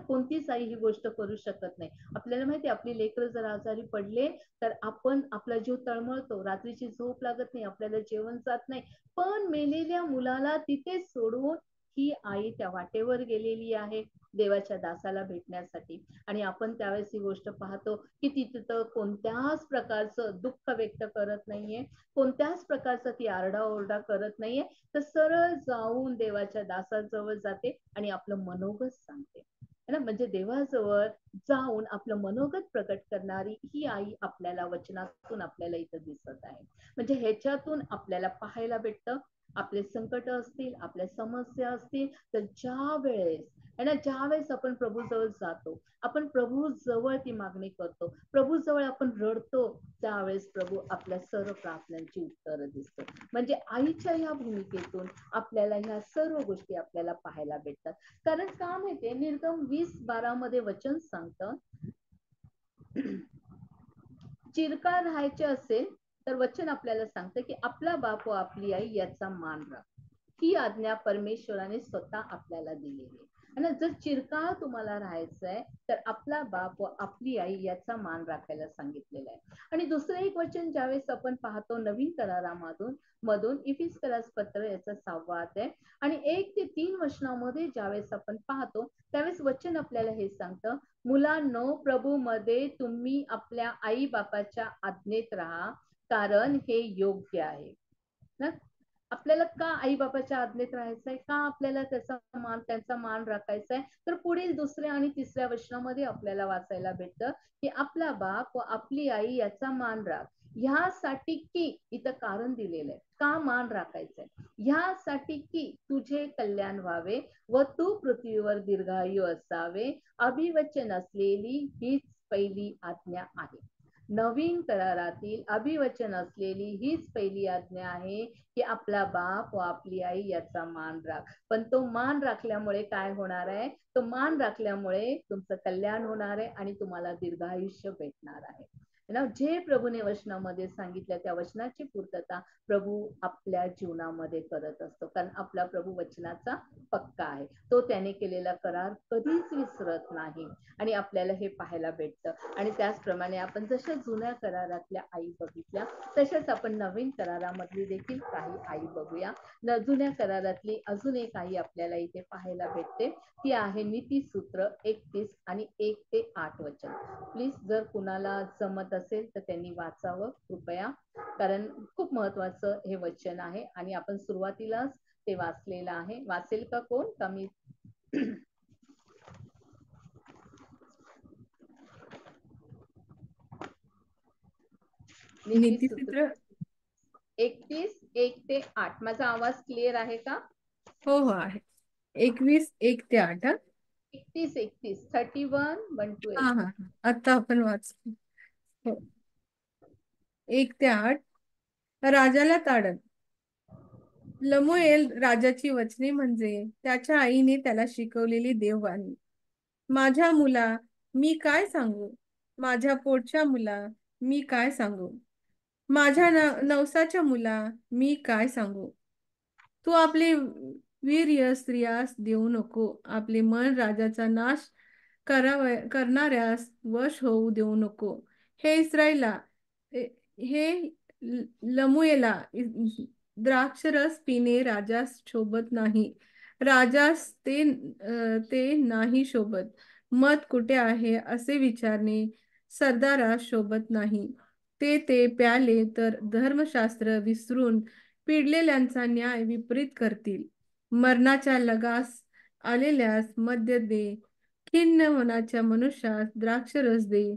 कोणतीच आई ही गोष्ट करू शकत नाही. आपल्याला माहिती, आपली लेकरं जर आजारी पडले तर आपण आपला जीव तळमळतो, रात्रीची झोप लागत नाही, आपल्याला जेवण जात नाही, पण मेलेल्या मुलाला तिथे सोडून ही आई त्या वाटेवर गेलेली आहे देवाच्या दासाला भेटण्यासाठी. आणि आपण त्यावेळेस ही गोष्ट पाहतो की ती तिथं कोणत्याच प्रकारचं दुःख व्यक्त करत नाहीये, कोणत्याच प्रकारचा ती आरडाओरडा करत नाहीये, तर सरळ जाऊन देवाच्या दासाजवळ जाते आणि आपलं मनोगत सांगते. म्हणजे देवाजवळ जाऊन आपलं मनोगत प्रकट करणारी ही आई आपल्याला वचनातून आपल्याला इथं दिसत आहे. म्हणजे ह्याच्यातून आपल्याला पाहायला भेटतं, आपले संकट असतील, आपल्या समस्या असतील, तर ज्या वेळेस आपण प्रभू जवळ जातो, आपण प्रभू जवळ ती मागणी करतो, प्रभू जवळ आपण रडतो, त्यावेळेस प्रभू आपल्या सर्व प्रार्थनांची उत्तरं दिसतो. म्हणजे आईच्या ह्या भूमिकेतून आपल्याला ह्या सर्व गोष्टी आपल्याला पाहायला भेटतात. कारण का माहितीये, निर्गम 20:12 मध्ये वचन सांगतं, चिरकाल राहायचे असेल तर वचन आपल्याला सांगतं की आपला बाप व आपली आई याचा मान राख. ही आज्ञा परमेश्वराने स्वतः आपल्याला दिलेली आहे. आणि जर चिरकाळ तुम्हाला राहायचंय तर आपला बाप व आपली आई याचा मान राखायला सांगितलेलं आहे. आणि दुसरं एक वचन ज्यावेळेस आपण पाहतो नवीन करारामधून इफिस्करास पत्र याचा 6वा अध्याय आणि 1 ते 3 वचनामध्ये ज्यावेळेस आपण पाहतो त्यावेळेस वचन आपल्याला हे सांगतं, मुलांनो प्रभू मध्ये तुम्ही आपल्या आई बापाच्या आज्ञेत राहा, कारण हे योग्य आहे ना. आपल्याला का आई बाबाच्या आज्ञेत राहायचंय, का आपल्याला त्यांचा मान राखायचा आहे, तर पुढील दुसऱ्या आणि तिसऱ्या वचनामध्ये आपल्याला वाचायला भेटतं की आपला बाप व आपली आई याचा मान राख, ह्यासाठी की इथं कारण दिलेलं आहे का मान राखायचंय, ह्यासाठी की तुझे कल्याण व्हावे व तू पृथ्वीवर दीर्घायू असावे, अभिवचन असलेली हीच पहिली आज्ञा आहे. नवीन करारातील अभिवचन असलेली हीच पहिली आज्ञा आहे की आपला बाप व आपली आई याचा मान राख. पण तो मान राखल्यामुळे काय होणार आहे, तो मान राखल्यामुळे तुमचं कल्याण होणार आहे आणि तुम्हाला दीर्घायुष्य भेटणार आहे ना. जे प्रभूने वचनामध्ये सांगितलं त्या वचनाची पूर्तता प्रभू आपल्या जीवनामध्ये करत असतो, कारण आपला प्रभू वचनाचा पक्का आहे. तो त्याने केलेला करार कधीच विसरत नाही आणि आपल्याला हे पाहायला भेटतं. आणि त्याचप्रमाणे आपण जशा जुन्या करारातल्या आई बघितल्या तशाच आपण नवीन करारामधली देखील काही आई बघूया. जुन्या करारातली अजून एक आई आपल्याला इथे पाहायला भेटते, ती आहे नीतिसूत्र 31 आणि 1 ते 8 वचन. प्लीज जर कुणाला जमत असेल तर त्यांनी वाचावं कृपया, कारण खूप महत्वाचं हे वचन आहे आणि आपण सुरुवातीलाच ते वाचलेलं आहे. वाचेल का कोण, का मी नीतिसूत्र 31 1 ते 8. माझा आवाज क्लिअर आहे का? हो हो आहे. 21 1 ते 8. 31 31 1 to 8. हा हा हा. आता आपण वाचू. हो. 1 ते 8. राजाला ताडण. लमुएल राजाची वचने म्हणजे त्याच्या आईने त्याला शिकवलेली देववाणी. माझ्या मुला, मी काय सांगू, माझ्या पोटच्या मुला, मी काय सांगू, माझ्या नवसाच्या मुला, मी काय सांगू. तू आपले वीर्य स्त्रियास देऊ नको, आपले मन राजाचा नाश करणाऱ्यास वश होऊ देऊ नको. हे इस्रायला, हे लमुएला, द्राक्षरस पिणे राजास शोभत नाही, राजास ते नाही शोभत. मत कुठे आहे असे विचारणे सरदारास शोभत नाही. ते प्याले तर धर्मशास्त्र विसरून पिडलेल्यांचा न्याय विपरीत करतील. मरणाच्या लगास आलेल्यास मद्य दे, खिन्न मनाच्या मनुष्यास द्राक्षरस दे,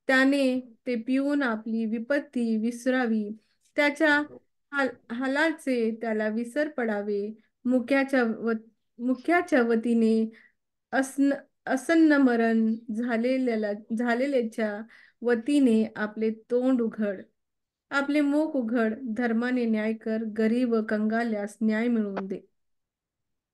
त्याने ते पिऊन आपली विपत्ती विसरावी, त्याच्या हालाचे त्याला विसर पडावे. मुख्याच्या वतीने असन्न मरण झालेल्याच्या वतीने आपले तोंड उघड, आपले मुख उघड, धर्माने न्याय कर, गरीब व कंगाल्यास न्याय मिळवून दे.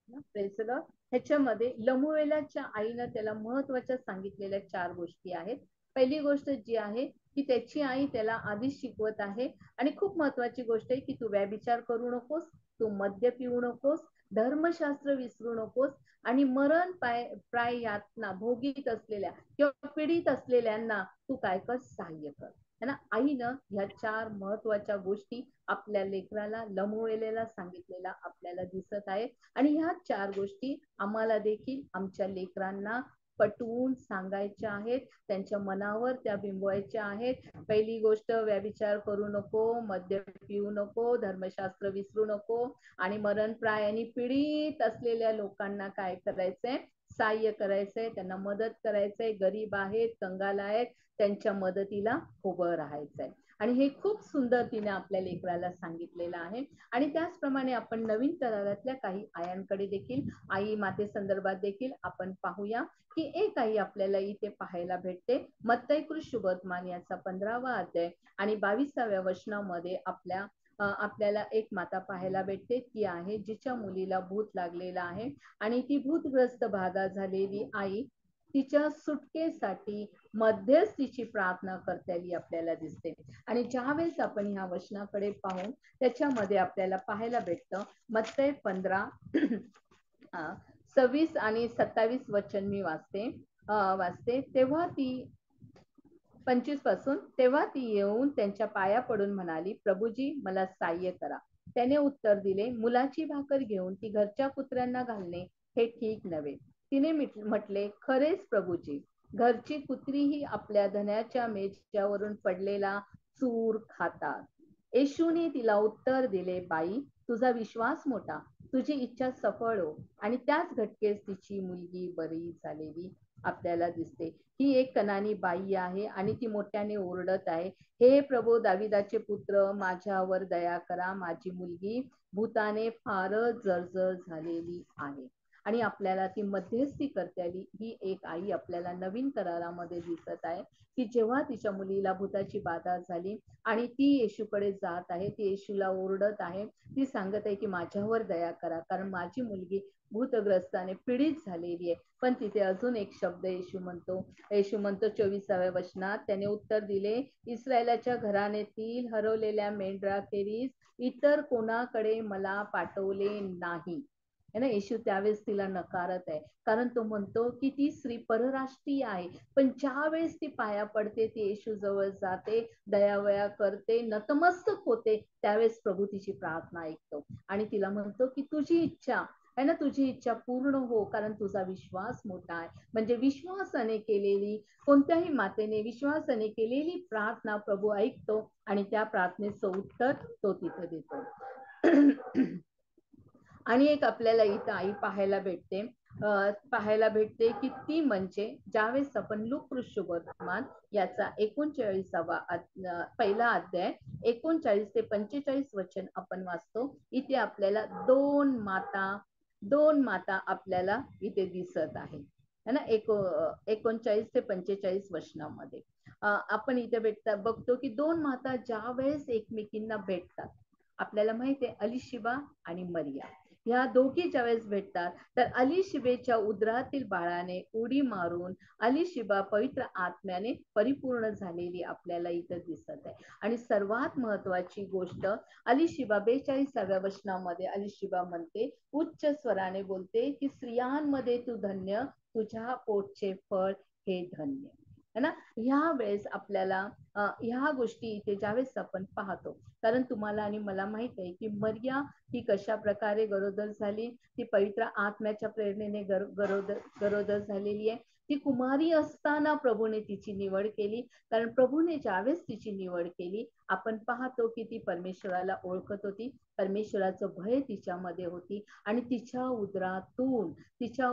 ह्याच्यामध्ये लमुएलाच्या आईनं त्याला महत्वाच्या सांगितलेल्या 4 गोष्टी आहेत. पहिली गोष्ट जी आहे की त्याची आई त्याला आधीच शिकवत आहे आणि खूप महत्वाची गोष्ट आहे की तू व्यभिचार करू नकोस, तू मद्य पिऊ नकोस, धर्मशास्त्र विसरू नकोस आणि मरण प्राय यातना भोगीत असलेल्या किंवा पीडित असलेल्यांना तू काय कर, सहाय्य कर. है ना. आईनं ह्या 4 महत्वाच्या गोष्टी आपल्या लेकराला लमुएलेला सांगितलेला आपल्याला दिसत आहे आणि ह्या 4 गोष्टी आम्हाला देखील आमच्या लेकरांना पटवून सांगायच्या आहेत, त्यांच्या मनावर त्या बिंबवायच्या आहेत. पहिली गोष्ट, व्यभिचार करू नको, मद्य पिऊ नको, धर्मशास्त्र विसरू नको आणि मरणप्राय आणि पीडित असलेल्या लोकांना काय करायचंय, सहाय्य करायचंय, त्यांना मदत करायचंय. गरीब आहेत, कंगाल आहेत, त्यांच्या मदतीला उभं राहायचंय आणि हे खूप सुंदर तिने आपल्या लेकराला सांगितलेलं आहे. आणि त्याचप्रमाणे आपण नवीन करारातल्या काही आयांकडे देखील, आई माते संदर्भात देखील आपण पाहूया की एक आई आपल्याला इथे पाहायला भेटते. मत्तई शुभवर्तमान याचा 15वा अध्याय आणि 22व्या वचनामध्ये आपल्याला एक माता पाहायला भेटते. ती आहे जिच्या मुलीला भूत लागलेला आहे आणि ती भूतग्रस्त बाधा झालेली आई तिच्या सुटकेसाठी मध्यस्थीची प्रार्थना करतेली आपल्याला दिसते. आणि ज्यावेळेस आपण ह्या वचनाकडे पाहू त्याच्यामध्ये आपल्याला पाहायला भेटतं मत्तई 15 26 आणि 27 वचन मी वाचते. तेव्हा ती 25 पासून, तेव्हा ती येऊन त्यांच्या पाया पडून म्हणाली, प्रभूजी मला सहाय्य करा. त्याने उत्तर दिले, मुलाची भाकर घेऊन ती घरच्या कुत्र्यांना घालणे हे ठीक नव्हे. तिने म्हटले, खरेच प्रभूजी, घरची कुत्रीही आपल्या धन्याच्या मेजच्यावरून पडलेला चूर खातात. येशूने तिला उत्तर दिले, बाई, तुझा विश्वास मोठा, तुझी इच्छा सफळ हो. आणि त्याच घटकेस तिची मुलगी बरी झालेली आपल्याला दिसते. ही एक कनानी बाई आहे आणि ती मोठ्याने ओरडत आहे, हे प्रभू दाविदाचे पुत्र, माझ्यावर दया करा, माझी मुलगी भूताने फारच जर्जर झालेली आहे. आणि आपल्याला ती मध्यस्थी करतेली ही एक आई आपल्याला नवीन करारामध्ये दिसत आहे, की जेव्हा तिच्या मुलीला भूताची बाधा झाली आणि ती येशूकडे जात आहे, ती येशूला ओरडत आहे, ती सांगत आहे की माझ्यावर दया करा, कारण माझी मुलगी भूतग्रस्ताने पीडित झालेली आहे. पण तिथे अजून एक शब्द येशू म्हणतो 24व्या वचनात, त्याने उत्तर दिले, इस्रायलाच्या घराण्यातील हरवलेल्या मेंढराखेरीज इतर कोणाकडे मला पाठवले नाही. है ना. येशू त्यावेळेस तिला नकारत आहे, कारण तो म्हणतो की ती स्त्री परराष्ट्रीय आहे, पण ज्या वेळेस ती पाया पडते, ती येशू जवळ जाते, दयावया करते, नतमस्तक होते, त्यावेळेस प्रभू तिची प्रार्थना ऐकतो आणि तिला म्हणतो की तुझी इच्छा आहे ना, तुझी इच्छा पूर्ण हो, कारण तुझा विश्वास मोठा आहे. म्हणजे विश्वासाने केलेली, कोणत्याही मातेने विश्वासाने केलेली प्रार्थना प्रभू ऐकतो आणि त्या प्रार्थनेचं उत्तर तो तिथे देतो. आणि एक आपल्याला इथं आई पाहायला भेटते की ती म्हणजे ज्यावेळेस आपण लूकऋषवर्तमान याचा 39वा पहिला अध्याय 39 ते 45 वचन आपण वाचतो. इथे आपल्याला दोन माता आपल्याला इथे दिसत आहे ना. 39 ते 45 वचनामध्ये आपण इथे बघतो की दोन माता ज्या वेळेस एकमेकींना भेटतात, आपल्याला माहिती आहे अलिशिबा आणि मरिया ह्या दोघी ज्यावेळेस भेटतात, तर अलिशिबेच्या उदरातील बाळाने उडी मारून अलिशिबा पवित्र आत्म्याने परिपूर्ण झालेली आपल्याला इथं दिसत आहे. आणि सर्वात महत्वाची गोष्ट, अलिशिबा 42व्या वचनामध्ये अलिशिबा म्हणते, उच्च स्वराने बोलते की स्त्रियांमध्ये तू धन्य, तुझ्या पोटचे फळ हे धन्य है ना. ह्या वेळेस आपल्याला ह्या गोष्टी इथे ज्यावेळेस आपण पाहतो, कारण तुम्हाला आणि मला माहित आहे की मरिया ही कशा प्रकारे गरोदर झाली, ती पवित्र आत्म्याच्या प्रेरणेने गरोदर झालेली आहे. ती कुमारी असताना प्रभूने तिची निवड केली, कारण प्रभूने ज्यावेळेस तिची निवड केली, आपण पाहतो की ती परमेश्वराला ओळखत होती, परमेश्वराचं भय तिच्यामध्ये होती आणि तिच्या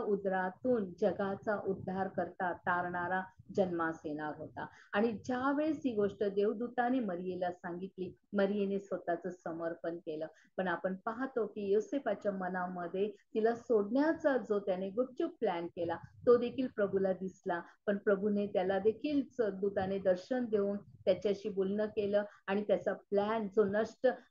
उदरातून जगाचा उद्धार करता तारणारा जन्मास येणार होता. आणि ज्या वेळेस ही गोष्ट देवदूताने मरियेला सांगितली, मरियेने स्वतःचं समर्पण केलं. पण आपण पाहतो की योसेफाच्या मनामध्ये तिला सोडण्याचा जो त्याने गुपचूप प्लॅन केला, तो देखील प्रभूला दिसला. पण प्रभूने त्याला देखील दूताने दर्शन देऊन त्याच्याशी बोलणं केलं आणि त्याचा प्लॅन जो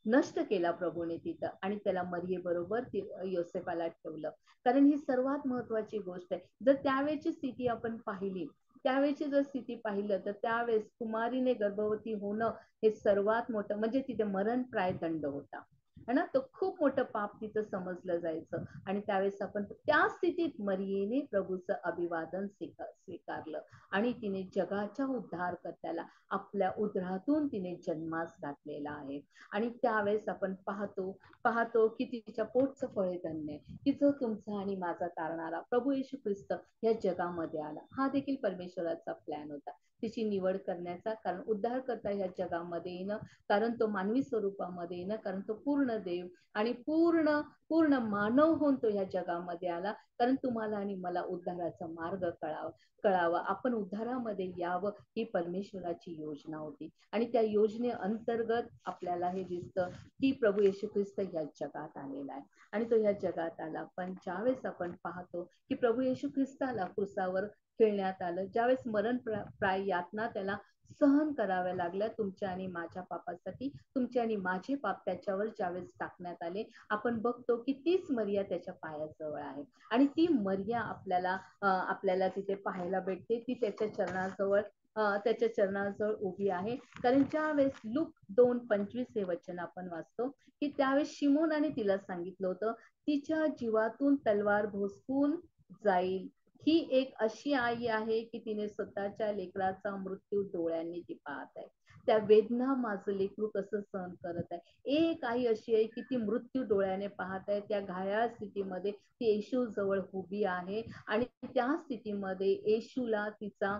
नष्ट केला प्रभूने तिथं, आणि त्याला मरिये बरोबर योसेफाला ठेवलं. कारण ही सर्वात महत्वाची गोष्ट आहे. जर त्यावेळेची स्थिती आपण पाहिली, त्यावेळेची जर स्थिती पाहिलं, तर त्यावेळेस कुमारीने गर्भवती होणं हे सर्वात मोठं, म्हणजे तिथे मरणप्राय दंड होता है ना. तो खूप मोठं पाप तिथं समजलं जायचं. आणि त्यावेळेस आपण त्या स्थितीत मरियेने प्रभूचं अभिवादन स्वीकारलं आणि तिने जगाच्या उद्धारकर्त्याला आपल्या उदरातून तिने जन्मास घातलेला आहे. आणि त्यावेळेस आपण पाहतो की तिच्या पोटचं फळ धन्य, की जो तुमचा आणि माझा तारणारा प्रभू येशू ख्रिस्त या जगामध्ये आला. हा देखील परमेश्वराचा प्लॅन होता, तिची निवड करण्याचा, कारण उद्धारकर्ता या जगामध्ये येणं, कारण तो मानवी स्वरूपामध्ये येणं, कारण तो पूर्ण देव आणि पूर्ण मानव होऊन तो या जगामध्ये आला, कारण तुम्हाला आणि मला उद्धाराचा मार्ग कळावा, आपण उद्धारामध्ये यावं, ही परमेश्वराची योजना होती. आणि त्या योजने अंतर्गत आपल्याला हे दिसतं की प्रभू येशू ख्रिस्त या जगात आलेला आहे. आणि तो या जगात आला. पण ज्यावेळेस आपण पाहतो की प्रभू येशू ख्रिस्ताला क्रूसावर खेळण्यात आलं, ज्यावेळेस मरण प्राय यातना त्याला सहन कराव्या लागल्या तुमच्या आणि माझ्या पापासाठी, तुमचे आणि माझे पाप त्याच्यावर ज्यावेळेस टाकण्यात आले, आपण बघतो की तीच मरिया त्याच्या पायाजवळ आहे. आणि ती मरिया आपल्याला तिथे पाहायला भेटते, ती त्याच्या चरणाजवळ उभी आहे. कारण ज्यावेळेस लूक 2:25 हे वचन आपण वाचतो की त्यावेळेस शिमोनाने तिला सांगितलं होतं, तिच्या जीवातून तलवार भोसकून जाईल. ही एक अशी आई आहे की तिने स्वतःच्या लेकराचा मृत्यू डोळ्यांनी ती पाहत आहे. त्या वेदना माझं लेकरू कसं सहन करत आहे. एक आई अशी आहे की ती मृत्यू डोळ्याने पाहत आहे. त्या घायाळ स्थितीमध्ये ती येशू जवळ उभी आहे आणि त्या स्थितीमध्ये येशूला तिचा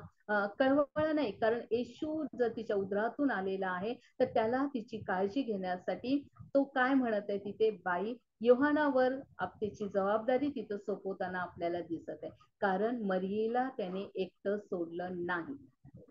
कळवळ नाही, कारण येशू जर तिच्या उदरातून आलेला आहे, तर त्याला तिची काळजी घेण्यासाठी तो काय म्हणत आहे तिथे, बाई योहानावर त्याची जबाबदारी तिथं सोपवताना आपल्याला दिसत आहे. कारण मरियेला त्याने एकटं सोडलं नाही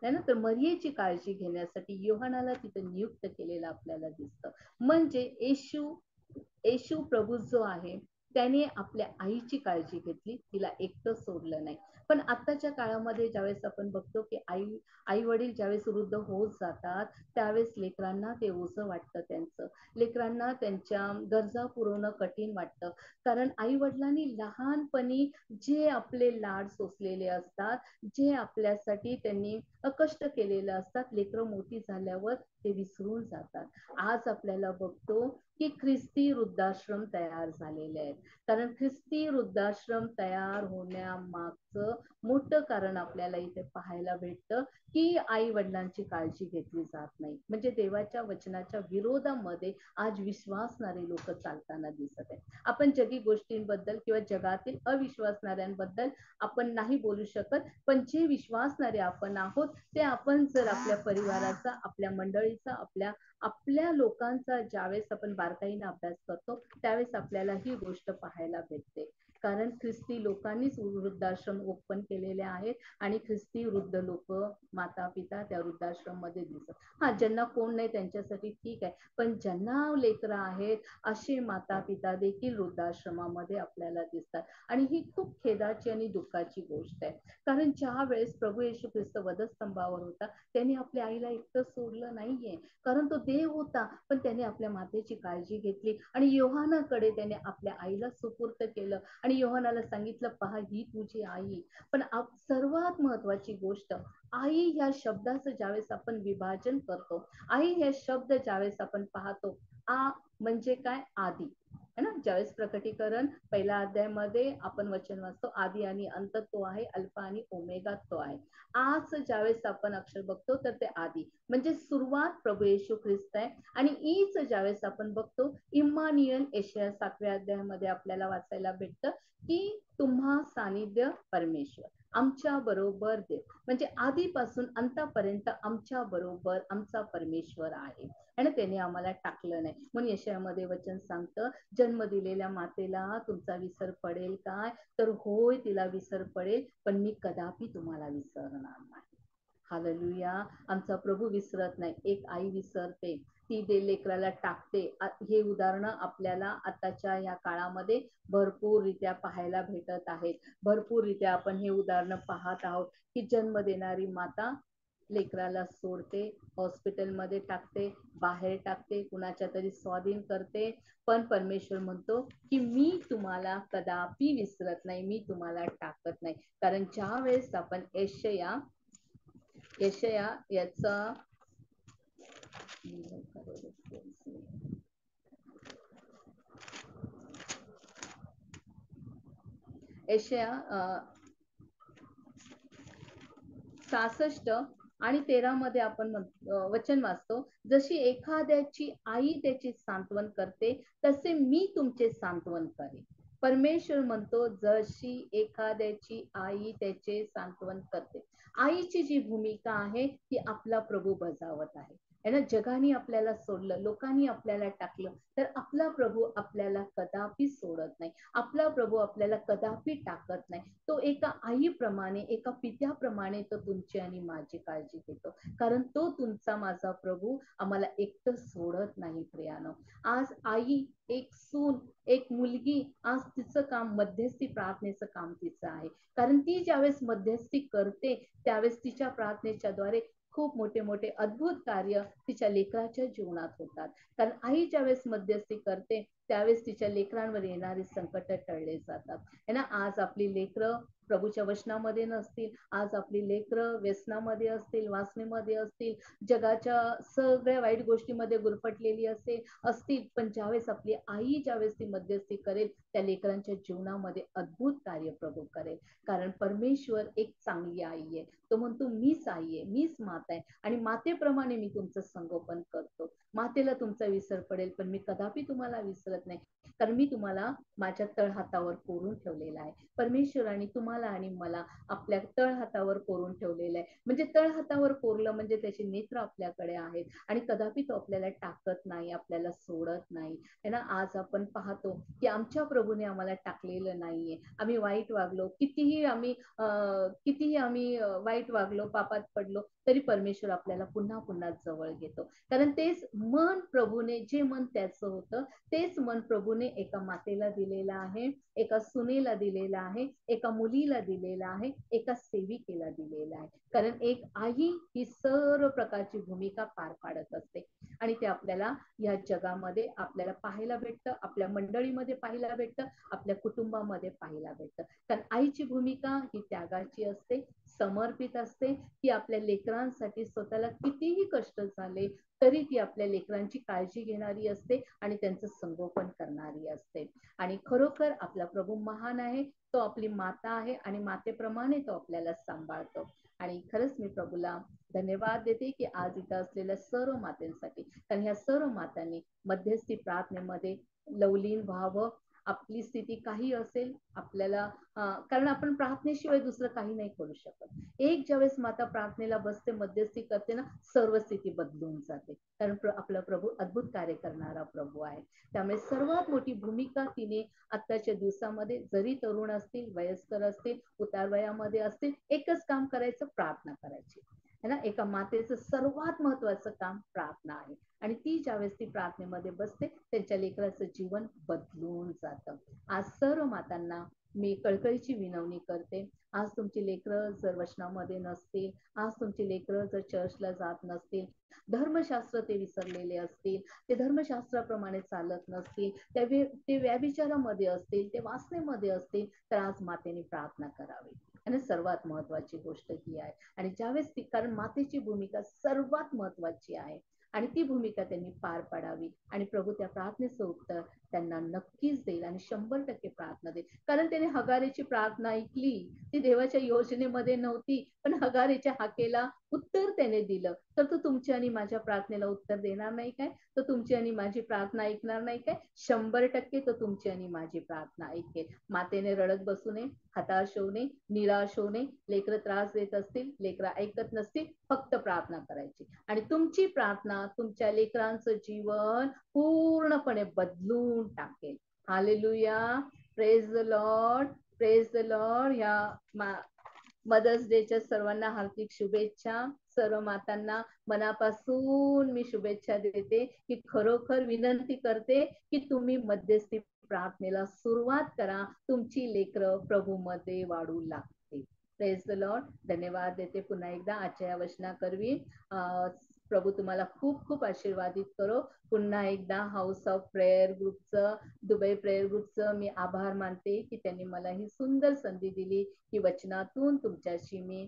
है ना. तर मरियेची काळजी घेण्यासाठी योहानाला तिथं नियुक्त केलेलं आपल्याला दिसतं. म्हणजे येशू प्रभू जो आहे त्याने आपल्या आईची काळजी घेतली, तिला एकटं सोडलं नाही. पण आताच्या काळामध्ये ज्यावेळेस आपण बघतो की आई वडील ज्यावेळेस वृद्ध होत जातात त्यावेळेस लेकरांना ते ओझं वाटतं, त्यांचं लेकरांना त्यांच्या गरजा पुरवणं कठीण वाटतं. कारण आई वडिलांनी लहानपणी जे आपले लाड सोसलेले असतात, जे आपल्यासाठी त्यांनी कष्ट केलेलं असतात, लेकरं मोठी झाल्यावर ते विसरून जातात. आज आपल्याला बघतो की ख्रिस्ती वृद्धाश्रम तयार झालेले आहेत. कारण ख्रिस्ती वृद्धाश्रम तयार होण्यामागचं मोठं कारण आपल्याला इथे पाहायला भेटतं की आई वडिलांची काळजी घेतली जात नाही. म्हणजे देवाच्या वचनाच्या विरोधामध्ये आज विश्वासणारे लोक चालताना दिसत आहेत. आपण जगी गोष्टींबद्दल किंवा जगातील अविश्वासणाऱ्यांबद्दल आपण नाही बोलू शकत, पण जे विश्वासणारे आपण आहोत ते आपण जर आपल्या परिवाराचा, आपल्या मंडळीचा, आपल्या लोकांचा ज्यावेळेस आपण बारकाईने अभ्यास करतो त्यावेळेस आपल्याला ही गोष्ट पाहायला भेटते. कारण ख्रिस्ती लोकांनीच वृद्धाश्रम ओपन केलेले आहेत आणि ख्रिस्ती वृद्ध लोक, माता पिता त्या वृद्धाश्रम मध्ये दिसत. हा, ज्यांना कोण नाही त्यांच्यासाठी ठीक आहे, पण ज्यांना लेकरं आहेत असे माता पिता देखील वृद्धाश्रमामध्ये आपल्याला दिसतात. आणि ही खूप खेदाची आणि दुःखाची गोष्ट आहे. कारण ज्या वेळेस प्रभू येशू ख्रिस्त वधस्तंभावर होता त्यांनी आपल्या आईला एकटं सोडलं नाहीये. कारण तो देव होता, पण त्याने आपल्या मातेची काळजी घेतली आणि योहानाकडे त्याने आपल्या आईला सुपूर्त केलं आणि योहानाला सांगितलं, पहा ही तुझी आई. पण सर्वात महत्वाची गोष्ट, आई या शब्दाचं ज्यावेळेस आपण विभाजन करतो, आई हे शब्द ज्यावेळेस आपण पाहतो, म्हणजे काय, आदी है ना. ज्यावेळेस प्रकटीकरण पहिल्या अध्यायामध्ये आपण वचन वाचतो, आदी आणि अंत तो आहे, अल्फा आणि ओमेगा तो आहे. आज ज्यावेळेस आपण अक्षर बघतो तर ते आदी म्हणजे सुरुवात प्रभू येशू ख्रिस्त आहे. आणि ईच ज्यावेळेस आपण बघतो, इम्मान्युएल, यशाया 7व्या अध्यायामध्ये आपल्याला वाचायला भेटतं की तुम्हा सानिध्य परमेश्वर, आमच्या बरोबर देव. म्हणजे आधीपासून अंतापर्यंत आमच्या बरोबर आमचा परमेश्वर आहे आणि त्याने आम्हाला टाकलं नाही. म्हणून यशायामध्ये वचन सांगतं, जन्म दिलेल्या मातेला तुमचा विसर पडेल काय, तर होय तिला विसर पडेल, पण मी कदापि तुम्हाला विसरणार नाही. हालेलुया. आमचा प्रभू विसरत नाही. एक आई विसरते, ती लेकराला टाकते. हे उदाहरण आपल्याला आताच्या या काळामध्ये भरपूररित्या पाहायला भेटत आहेत. भरपूररित्या आपण हे उदाहरण पाहत आहोत की जन्म देणारी माता लेकराला सोडते, हॉस्पिटलमध्ये टाकते, बाहेर टाकते, कुणाच्या तरी स्वाधीन करते. पण परमेश्वर म्हणतो की मी तुम्हाला कदापि विसरत नाही, मी तुम्हाला टाकत नाही. कारण ज्या वेळेस आपण यशाया याचा यशाया 66 आणि 13 मध्ये आपण वचन वाचतो, जशी एखाद्याची आई त्याची सांत्वन करते तसे मी तुमचे सांत्वन करेन. परमेश्वर म्हणतो, जशी एखाद्याची आई त्याचे सांत्वन करते. आईची जी भूमिका आहे ती आपला प्रभू बजावत आहे. जगाने आपल्याला सोडलं, लोकांनी आपल्याला टाकलं, तर आपला प्रभू आपल्याला कदापि सोडत नाही. आपला प्रभू आपल्याला कदापि टाकत नाही. तो एका आईप्रमाणे, एका पित्याप्रमाणे तो तुमची आणि माझी काळजी घेतो. कारण तो तुमचा माझा प्रभू आम्हाला एकटं सोडत नाही. प्रियानो, आज आई, एक सून, एक मुलगी, आज तिचं काम मध्यस्थी प्रार्थनेचं काम तिचं आहे. कारण ती ज्यावेळेस मध्यस्थी करते त्यावेळेस तिच्या प्रार्थनेच्या द्वारे खूप मोठे मोठे अद्भुत कार्य तिच्या लेकराच्या जीवनात होतात. कारण आई ज्यावेळेस मध्यस्थी करते त्यावेळेस तिच्या लेकरांवर येणारे संकट टळले जातात है ना. आज आपली लेकरं प्रभूच्या वचनामध्ये नसतील, आज आपली लेकरं व्यसनामध्ये असतील, वासनेमध्ये असतील, जगाच्या सगळ्या वाईट गोष्टीमध्ये गुरफटलेली असतील, पण ज्यावेळेस आपली आई ज्यावेळेस ती मध्यस्थी करेल त्या लेकरांच्या जीवनामध्ये अद्भुत कार्य प्रभू करेल. कारण परमेश्वर एक चांगली आई आहे. तो म्हणतो, मीच आई आहे, मीच माता आहे आणि मातेप्रमाणे मी तुमचं संगोपन करतो. मातेला तुमचा विसर पडेल पण मी कदापि तुम्हाला विसरत शकत नाही, कारण मी तुम्हाला माझ्या तळहातावर कोरून ठेवलेला आहे. परमेश्वराने तुम्हाला आणि मला आपल्या तळहातावर कोरून ठेवलेलं आहे. म्हणजे तळहातावर कोरलं म्हणजे त्याचे नेत्र आपल्याकडे आहेत आणि कदापि तो आपल्याला टाकत नाही, आपल्याला सोडत नाही है ना. आज आपण पाहतो की आमच्या प्रभूने आम्हाला टाकलेलं नाहीये. आम्ही वाईट वागलो, कितीही आम्ही वाईट वागलो, पापात पडलो, तरी परमेश्वर आपल्याला पुन्हा पुन्हा जवळ घेतो. कारण तेच मन प्रभूने, जे मन त्याचं होतं तेच मन प्रभूने एका मातेला दिलेलं आहे, एका सुनेला दिलेलं आहे, एका मुलीला दिलेलं आहे, एका सेविकेला दिलेलं आहे. कारण एक आई ही सर्व प्रकारची भूमिका पार पाडत असते आणि ते आपल्याला या जगामध्ये आपल्याला पाहायला भेटतं, आपल्या मंडळीमध्ये पाहायला भेटतं, आपल्या कुटुंबामध्ये पाहायला भेटतं. कारण आईची भूमिका ही त्यागाची असते, समर्पित असते. ती आपल्या लेकरांसाठी स्वतःला कितीही कष्ट झाले तरी ती आपल्या लेकरांची काळजी घेणारी असते आणि त्यांचं संगोपन करणारी असते. आणि खरोखर आपला प्रभू महान आहे, तो आपली माता आहे आणि मातेप्रमाणे तो आपल्याला सांभाळतो. आणि खरंच मी प्रभूला धन्यवाद देते की आज इथं असलेल्या सर्व मातेसाठी, कारण ह्या सर्व मातांनी मध्यस्थी प्रार्थनेमध्ये लवलीन व्हावं. आपली स्थिती काही असेल आपल्याला, कारण आपण प्रार्थनेशिवाय दुसरं काही नाही करू शकत. एक ज्यावेळेस माता प्रार्थनेला बसते, मध्यस्थी करते ना, सर्व स्थिती बदलून जाते. कारण आपला प्रभू अद्भुत कार्य करणारा प्रभू आहे. त्यामुळे सर्वात मोठी भूमिका तिने आत्ताच्या दिवसामध्ये, जरी तरुण असतील, वयस्कर असतील, उतार वयामध्ये असतील, एकच काम करायचं, प्रार्थना करायची है ना. एका मातेचं सर्वात महत्वाचं काम प्रार्थना आहे आणि ती ज्यावेळेस ती प्रार्थनेमध्ये बसते, त्यांच्या लेकराचं जीवन बदलून जातं. आज सर्व मातांना मी कळकळीची विनवणी करते, आज तुमची लेकरं जर वचनामध्ये नसतील, आज तुमची लेकरं जर चर्चला जात नसतील, धर्मशास्त्र ते विसरलेले असतील, ते धर्मशास्त्राप्रमाणे चालत नसतील, ते व्याभिचारामध्ये असतील, ते वासनेमध्ये असतील, तर आज मातेने प्रार्थना करावी. आणि सर्वात महत्वाची गोष्ट ही आहे. आणि ज्यावेळेस ती, कारण मातेची भूमिका सर्वात महत्वाची आहे आणि ती भूमिका त्यांनी पार पाडावी आणि प्रभू त्या प्रार्थनेचं उत्तर त्यांना नक्कीच देईल आणि 100% प्रार्थना देईल. कारण त्याने हगारेची प्रार्थना ऐकली, ती देवाच्या योजनेमध्ये नव्हती, पण हगारेच्या हाकेला उत्तर त्याने दिलं. तर तो तुमच्या आणि माझ्या प्रार्थनेला उत्तर देणार नाही काय? तो तुमची आणि माझी प्रार्थना ऐकणार नाही काय? 100% तो तुमची आणि माझी प्रार्थना ऐकेल. मातेने रडत बसू नये, हताश होऊ नये, निराश होऊ नये. लेकरं त्रास देत असतील, लेकरं ऐकत नसतील, फक्त प्रार्थना करायची आणि तुमची प्रार्थना तुमच्या लेकरांचं जीवन पूर्णपणे बदलून टाकेल. Hallelujah, praise the Lord, praise the Lord. या मदर्स डेच्या सर्वांना हार्दिक शुभेच्छा. सर्व मातांना मनापासून मी शुभेच्छा देते की खरोखर विनंती करते की तुम्ही मध्यस्थी प्रार्थनेला सुरुवात करा, तुमची लेकरं प्रभूमध्ये वाढू लागतील. Praise the Lord. धन्यवाद देते पुन्हा एकदा आजच्या या वचनाकरवी. प्रभू तुम्हाला खूप खूप आशीर्वादित करो. पुन्हा एकदा हाऊस ऑफ प्रेयर ग्रुपचं, दुबई प्रेयर ग्रुपचं मी आभार मानते की त्यांनी मला ही सुंदर संधी दिली की वचनातून तुमच्याशी मी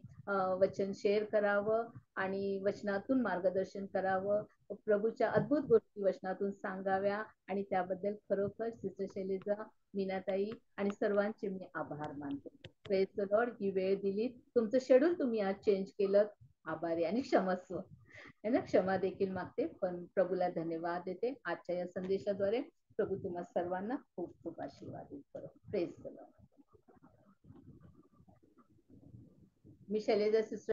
वचन शेअर करावं आणि वचनातून मार्गदर्शन करावं, प्रभूच्या अद्भुत गोष्टी वचनातून सांगाव्या. आणि त्याबद्दल खरोखर सिस्टर शैलेजा, मीनाताई आणि सर्वांचे मी आभार मानते. Praise the Lord. ही वेळ दिली, तुमचं शेड्यूल तुम्ही आज चेंज केलं, आभारी आणि क्षमस्व है ना, क्षमा देखील मागते, पण प्रभूला धन्यवाद देते. आजच्या या संदेशाद्वारे प्रभू तुम्हा सर्वांना खूप खूप आशीर्वादित करो. Praise the Lord. Me Selja sister